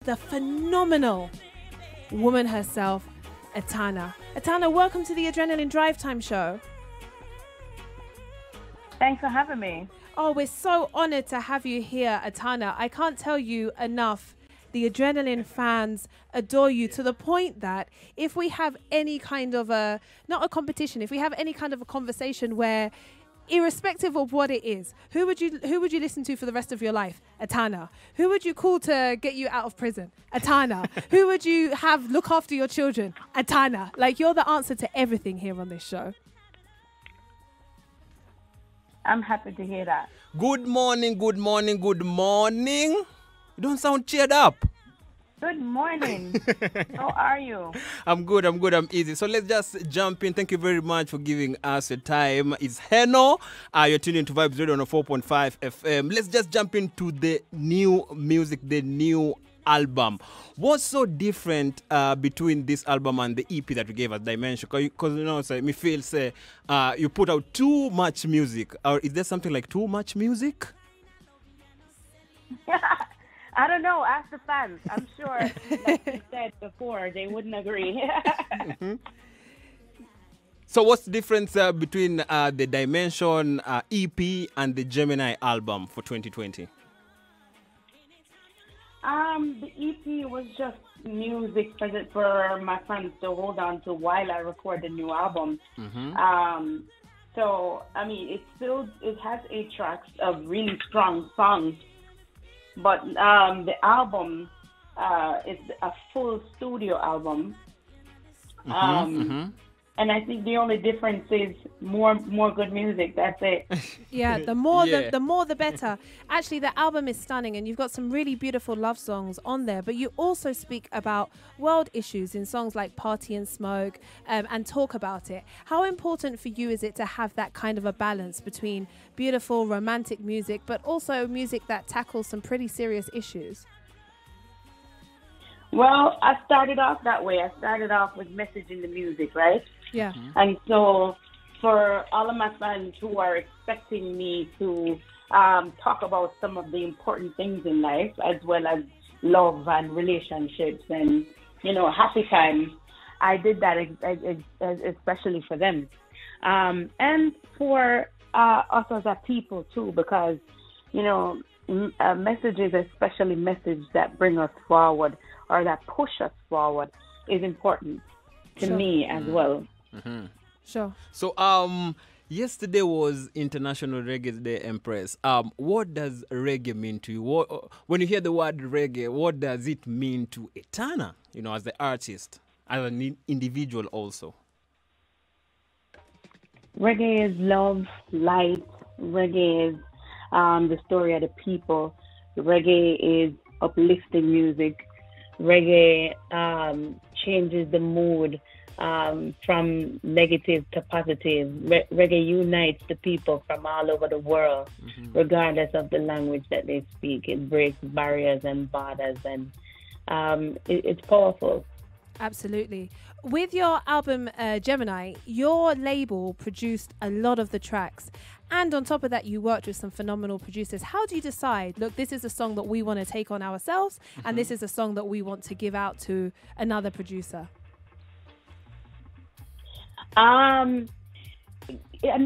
the phenomenal woman herself, Etana. Etana, welcome to the Adrenaline Drive Time show. Thanks for having me. Oh, we're so honored to have you here, Etana. I can't tell you enough. The Adrenaline fans adore you to the point that if we have any kind of not a competition, if we have any kind of a conversation where, irrespective of what it is, who would you listen to for the rest of your life? Etana. Who would you call to get you out of prison? Etana. Who would you have look after your children? Etana. Like, you're the answer to everything here on this show. I'm happy to hear that. Good morning, good morning, good morning. You don't sound cheered up. Good morning. How are you? I'm good, I'm easy. So let's just jump in. Thank you very much for giving us your time. It's Heno. You're tuning to Vybez Radio on 4.5 FM. Let's just jump into the new music, the new album. What's so different between this album and the EP that we gave as Dimension? Because you know, me feel say you put out too much music. Or is there something like too much music? I don't know. Ask the fans. I'm sure, like you said before, they wouldn't agree. So what's the difference between the Dimension EP and the Gemini album for 2020? The EP was just music for my fans to hold on to while I record the new album. So, I mean, it has 8 tracks of really strong songs. But the album is a full studio album. And I think the only difference is more good music. That's it. Yeah, the more the better. Actually, the album is stunning, and you've got some really beautiful love songs on there. But you also speak about world issues in songs like "Party and Smoke" and talk about it. How important for you is it to have that kind of a balance between beautiful romantic music, but also music that tackles some pretty serious issues? Well, I started off that way. I started off with messaging the music, right? Yeah. And so for all of my fans who are expecting me to talk about some of the important things in life, as well as love and relationships and, you know, happy times, I did that especially for them. And for us as a people, too, because, you know, messages, especially messages that bring us forward or that push us forward, is important to me as well. Sure. So yesterday was International Reggae Day, Empress. What does reggae mean to you? When you hear the word reggae, what does it mean to Etana, you know, as the artist, as an individual also? Reggae is love, light. Reggae is the story of the people. Reggae is uplifting music. Reggae changes the mood from negative to positive. Reggae unites the people from all over the world, regardless of the language that they speak. It breaks barriers and borders, and it's powerful. Absolutely. With your album Gemini, your label produced a lot of the tracks. And on top of that, you worked with some phenomenal producers. How do you decide, look, this is a song that we want to take on ourselves, and this is a song that we want to give out to another producer? And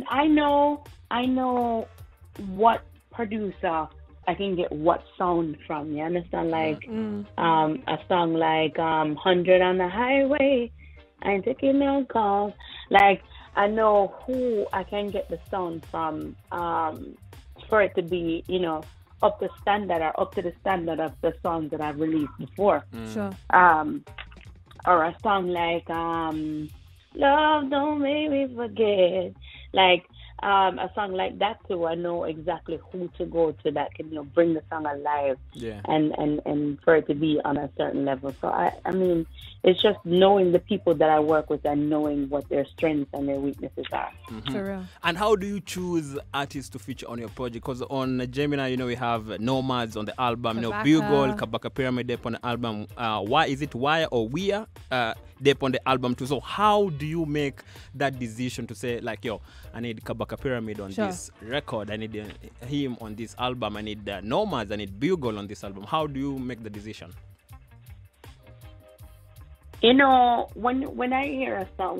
I know what producer I can get what sound from. You understand? Like a song like 100 on the Highway, I ain't taking no calls. Like, I know who I can get the sound from for it to be, you know, up to standard or up to the standard of the songs that I've released before. Sure. Or a song like Love Don't Make Me Forget. Like a song like that too, I know exactly who to go to that can, you know, bring the song alive. Yeah. And for it to be on a certain level. So I mean, it's just knowing the people that I work with and knowing what their strengths and their weaknesses are. For real. And how do you choose artists to feature on your project? Because on Gemini, you know, we have Nomads on the album, you know, Bugle, Kabaka Pyramid Dep on the album. Why is it why or we are Dep on the album too? So how do you make that decision to say, like, yo, I need Kabaka Pyramid on this record, I need him on this album, I need Nomads, I need Bugle on this album? How do you make the decision? You know, when I hear a song,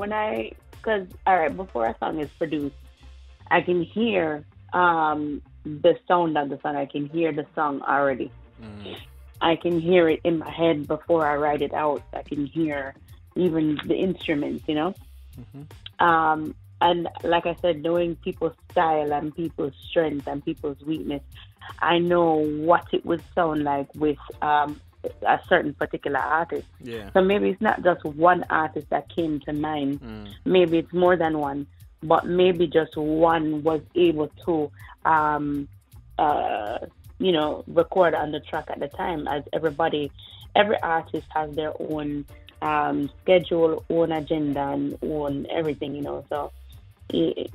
because all right, before a song is produced, I can hear the sound of the song. I can hear the song already. I can hear it in my head before I write it out. I can hear even the instruments, you know. And like I said, knowing people's style and people's strength and people's weakness, I know what it would sound like with a certain particular artist. Yeah. So maybe it's not just one artist that came to mind. Maybe it's more than one, but maybe just one was able to, you know, record on the track at the time. As every artist has their own schedule, own agenda, and own everything, you know. So a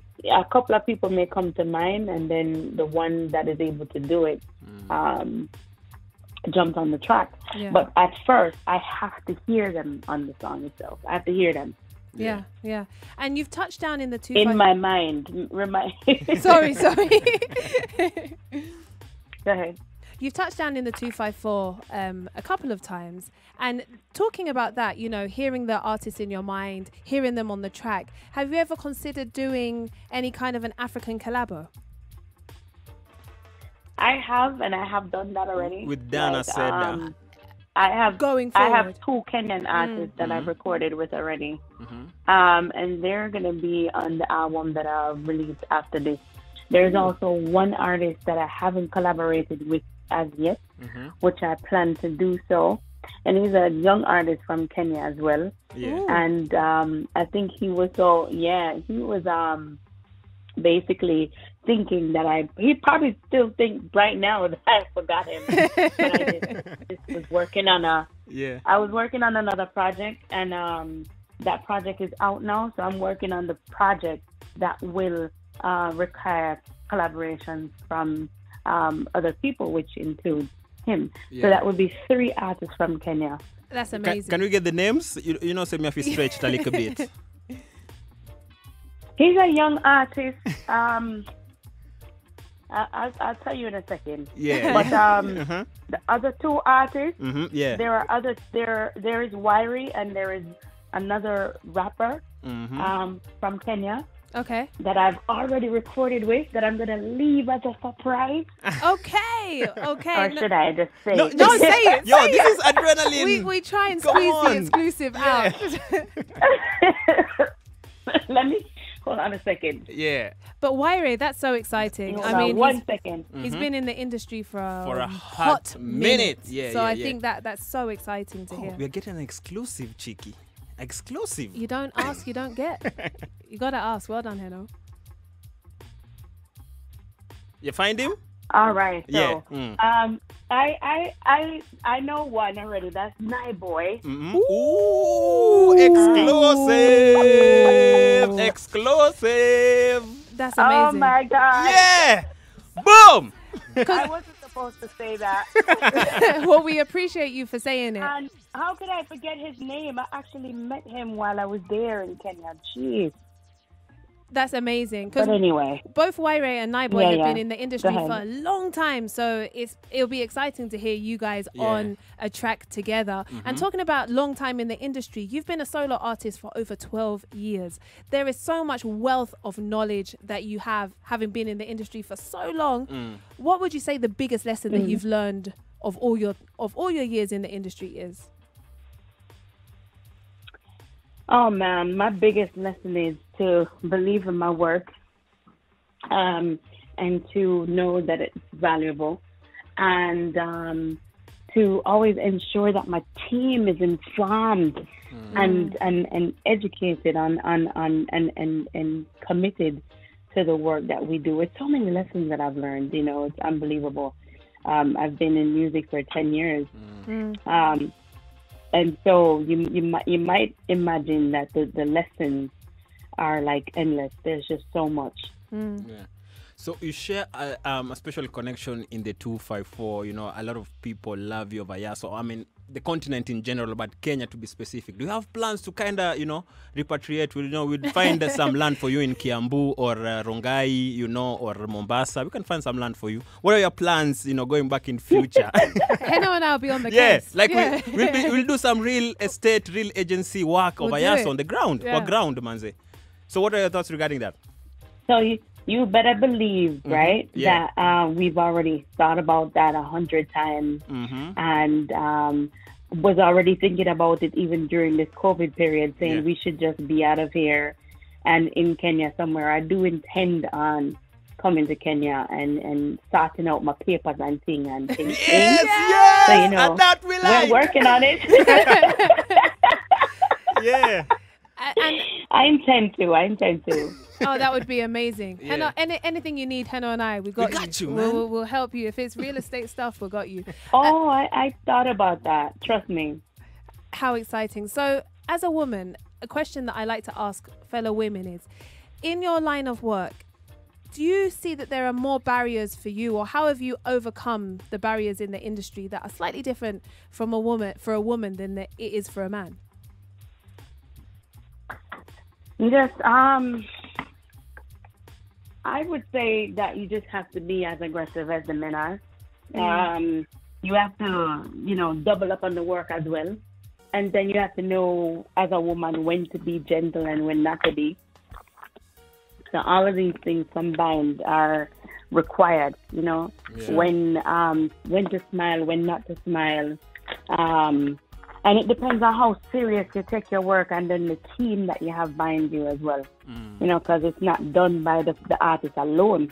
couple of people may come to mind, and then the one that is able to do it jumps on the track. Yeah. But at first, I have to hear them on the song itself. I have to hear them. Yeah. And you've touched down in the two. In my mind. Sorry. Go ahead. You've touched down in the 254 a couple of times, and talking about that, you know, hearing the artists in your mind, hearing them on the track. Have you ever considered doing any kind of an African collabo? I have, and I have done that already. With Dana Seda. I have Going forward. I have two Kenyan artists that I've recorded with already, and they're gonna be on the album that I'll release after this. There's also one artist that I haven't collaborated with as yet, which I plan to do so. And he's a young artist from Kenya as well. Yeah. And I think he was basically thinking that he probably still think right now that I forgot him. But I just was working on I was working on another project, and that project is out now. So I'm working on the project that will require collaborations from other people, which includes him. So that would be 3 artists from Kenya. That's amazing. Can we get the names? You know, Semi Afi stretched a little bit. He's a young artist. I'll tell you in a second. Yeah. But the other 2 artists, there are others. There is Wyrie, and there is another rapper from Kenya. Okay. That I've already recorded with, that I'm gonna leave as a surprise. Okay. Or should I just say? No, say it. Yo, this is adrenaline. We try and squeeze the exclusive out. Let me hold on a second. Yeah. But Wyrie, that's so exciting. Hold on one second. He's been in the industry for a hot minute. Yeah, so I think that's so exciting to hear. We're getting an exclusive, Cheeky. Exclusive. You don't ask, you don't get. You gotta ask. Well done, Heno. You find him? All right. So, yeah. I know one already. That's Boy. Ooh, exclusive. That's amazing. Oh my God. Yeah. Boom. I wasn't supposed to say that. Well, we appreciate you for saying it. And how could I forget his name? I actually met him while I was there in Kenya. Jeez. That's amazing. But anyway, both Wyrie and Boy have been in the industry for a long time, so it'll be exciting to hear you guys on a track together. And talking about long time in the industry, you've been a solo artist for over 12 years. There is so much wealth of knowledge that you have, having been in the industry for so long. What would you say the biggest lesson that you've learned of all your years in the industry is? Oh man, my biggest lesson is to believe in my work, and to know that it's valuable, and to always ensure that my team is informed and educated and committed to the work that we do. It's so many lessons that I've learned. You know, it's unbelievable. I've been in music for 10 years. And so you might imagine that the lessons are like endless. There's just so much. Yeah. So you share a special connection in the 254. You know, a lot of people love you over here. So I mean, the continent in general, but Kenya to be specific. Do you have plans to kind of, repatriate? We'd find some land for you in Kiambu or Rongai, or Mombasa. We can find some land for you. What are your plans, going back in future? Heno and I'll be on the case. Yeah, we'll do some real estate, real agency work over here on the ground. Yeah. Or ground, manze. So what are your thoughts regarding that? So you better believe, right, Yeah. that we've already thought about that 100 times, and was already thinking about it even during this COVID period, saying we should just be out of here and in Kenya somewhere. I do intend on coming to Kenya and starting out my papers and things. Yes! So, And that we like. we're working on it. Yeah. And I intend to. oh, that would be amazing. Yeah. Heno, anything you need, Heno and I, we got you, man. We'll help you. If it's real estate stuff, we got you. Oh, I thought about that. Trust me. How exciting. So, as a woman, a question that I like to ask fellow women is, in your line of work, do you see that there are more barriers for you, or how have you overcome the barriers in the industry that are slightly different from a woman than it is for a man? Yes, I would say that you just have to be as aggressive as the men are. You have to, double up on the work as well. And then you have to know as a woman when to be gentle and when not to be. So all of these things combined are required, when to smile, when not to smile. And it depends on how serious you take your work and then the team that you have behind you as well. Because it's not done by the artist alone.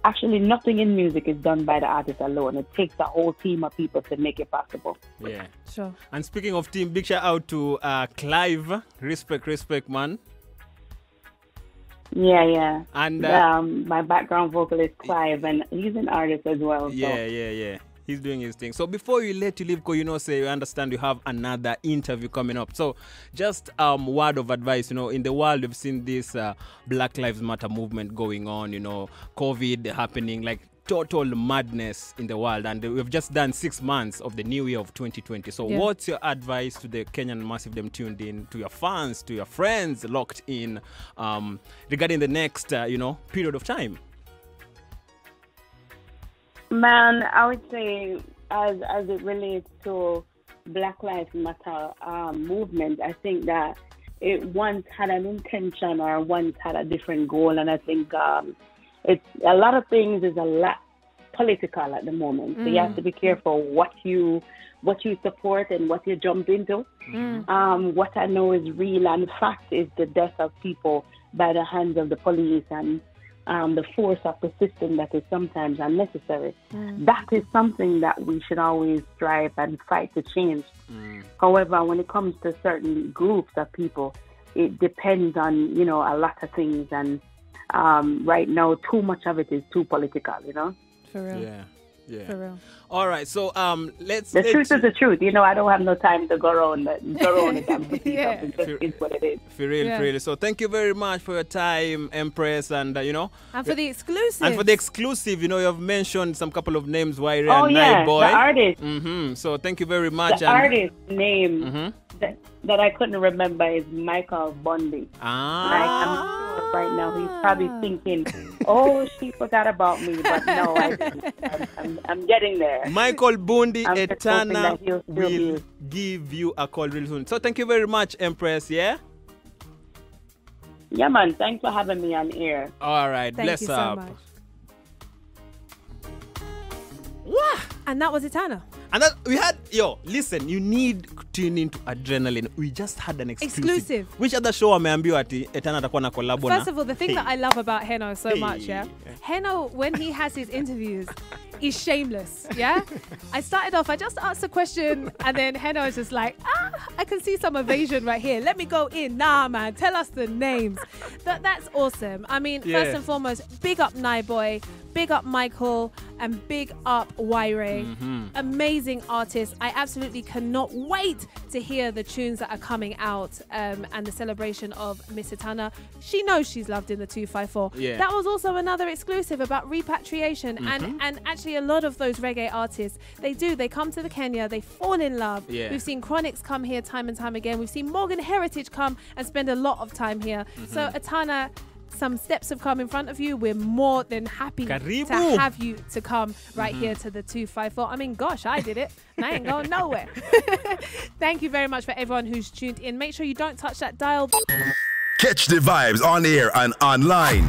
Actually, nothing in music is done by the artist alone. It takes a whole team of people to make it possible. Yeah. Sure. And speaking of team, big shout out to Clive. Respect, man. Yeah. And my background vocalist Clive, and he's an artist as well. So. Yeah. He's doing his thing. So before we let you leave, you understand you have another interview coming up. So just word of advice, in the world we've seen this Black Lives Matter movement going on, COVID happening, like total madness in the world. And we've just done 6 months of the new year of 2020. So what's your advice to the Kenyan Massive them tuned in, to your fans, to your friends locked in regarding the next, period of time? Man, I would say as it relates to Black Lives Matter movement, I think that it once had an intention or once had a different goal, and I think it's a lot of things is a lot political at the moment. So you have to be careful what you support and what you jump into. What I know is real and fact is the death of people by the hands of the police and the force of the system that is sometimes unnecessary. That is something that we should always strive and fight to change. However, when it comes to certain groups of people, it depends on, a lot of things. And right now, too much of it is too political, For real. Yeah. For real. All right. So the truth is the truth. I don't have no time to go around it and repeat Yeah. It just is what it is. For real. So thank you very much for your time, Empress, and And for the exclusive. And for the exclusive, you have mentioned some couple of names, Wairi Oh and yeah, Night Boy. the artist. So thank you very much. The artist name that I couldn't remember is Michael Bundy. Like, I'm sure right now he's probably thinking, "Oh, she forgot about me," but no, I'm getting there. Michael Bundy, I'm just hoping Etana that he'll still will be- give you a call real soon. So thank you very much, Empress. Yeah. Yeah, man. Thanks for having me on air. All right. Thank Bless you so up. much. Wah! And that was Etana. And that we had, listen, you need to tune into Adrenaline. We just had an exclusive. Which other show ameambiwa ati Etana atakuwa na collab na? First of all, the thing that I love about Heno so much, Heno, when he has his interviews, is shameless, I started off, I just asked a question, and then Heno is just like, I can see some evasion right here. Let me go in. Nah, man, tell us the names. That's awesome. I mean, first and foremost, big up Night Boy. big up Michael and big up Waire. Amazing artists. I absolutely cannot wait to hear the tunes that are coming out and the celebration of Miss Etana. She knows she's loved in the 254. Yeah. That was also another exclusive about repatriation and actually a lot of those reggae artists, they come to the Kenya, they fall in love. Yeah. We've seen Chronix come here time and time again. We've seen Morgan Heritage come and spend a lot of time here. So Etana, some steps have come in front of you. We're more than happy Karibu. to have you to come right here to the 254. I mean, gosh, I did it and I ain't going nowhere. Thank you very much for everyone who's tuned in. Make sure you don't touch that dial. Catch the vibes on air and online.